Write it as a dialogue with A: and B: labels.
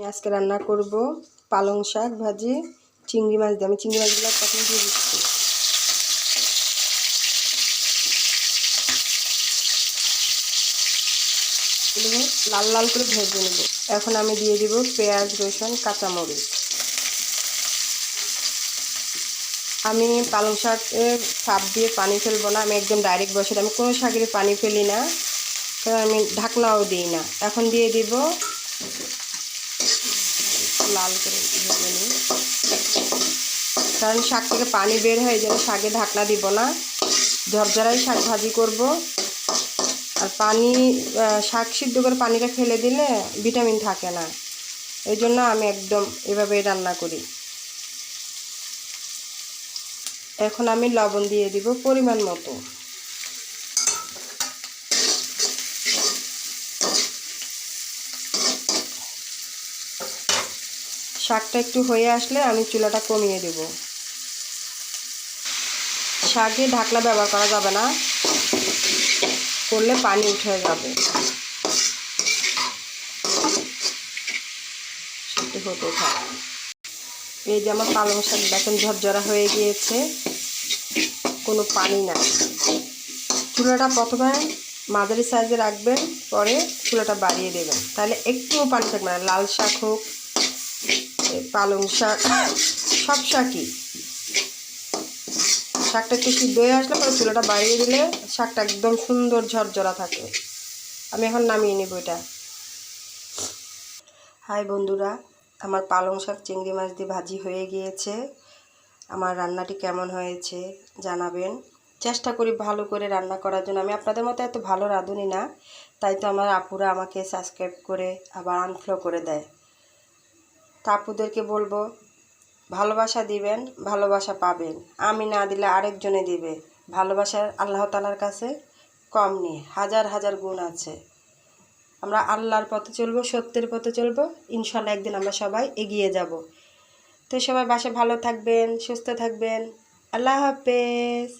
A: আজকে রান্না করব পালং শাক ভাজি চিংড়ি মাছ দিয়ে। আমি চিংড়ি মাছগুলো তখন দিয়ে দিচ্ছি। লাল লাল করে ভেজে নেব। এখন আমি দিয়ে দিব পেঁয়াজ রসুন কাঁচামরিচ। আমি পালং শাকের চাপ দিয়ে পানি ফেলবো না, আমি একদম ডাইরেক্ট বসে, আমি কোনো শাকের পানি ফেলি না, কারণ আমি ঢাকনাও দিই না। এখন দিয়ে দিব লাল করে ভেজে নিই, কারণ শাক থেকে পানি বের হয়ে যাবে, শাকে ঢাকনা দিব না, ঝরঝরাই শাক ভাজি করব। আর পানি শাক সিদ্ধ করে পানিটা ফেলে দিলে ভিটামিন থাকে না, এই জন্য আমি একদম এভাবেই রান্না করি। এখন আমি লবণ দিয়ে দিব পরিমাণ মতো। শাকটা একটু হয়ে আসলে আমি চুলাটা কমিয়ে দেব। শাকে ঢাকনা ব্যবহার করা যাবে না, করলে পানি উঠে যাবে। হতে থাকে। এই যে আমার পালং শাক দেখেন ঝরঝরা হয়ে গিয়েছে, কোনো পানি নাই। চুলাটা প্রথমে মাঝারি সাইজে রাখবেন, পরে চুলাটা বাড়িয়ে দেবেন, তাহলে একটুও পানি থাকবে না। লাল শাক হোক, পালং শাক, সব শাকই, শাকটা একটু সিদ্ধ হয়ে আসলে পরে চুলাটা বাড়িয়ে দিলে শাকটা একদম সুন্দর ঝরঝরা থাকে। আমি এখন নামিয়ে নেব এটা। হাই বন্ধুরা, আমার পালং শাক চিংড়ি মাছ দিয়ে ভাজি হয়ে গিয়েছে। আমার রান্নাটি কেমন হয়েছে জানাবেন। চেষ্টা করি ভালো করে রান্না করার জন্য। আমি আপনাদের মতো এত ভালো রাঁধুনি না, তাই তো আমার আপুরা আমাকে সাবস্ক্রাইব করে আবার আনফলো করে দেয়। তা আপুদেরকে বলবো ভালোবাসা দিবেন, ভালোবাসা পাবেন। আমি না দিলে আরেকজনে দিবে। ভালোবাসার আল্লাহ তাআলার কাছে কম নেই, হাজার হাজার গুণ আছে। আমরা আল্লাহর পথে চলবো, সত্যের পথে চলবো, ইনশাল্লাহ একদিন আমরা সবাই এগিয়ে যাব। তো সবাই বাসায় ভালো থাকবেন, সুস্থ থাকবেন। আল্লাহ হাফেজ।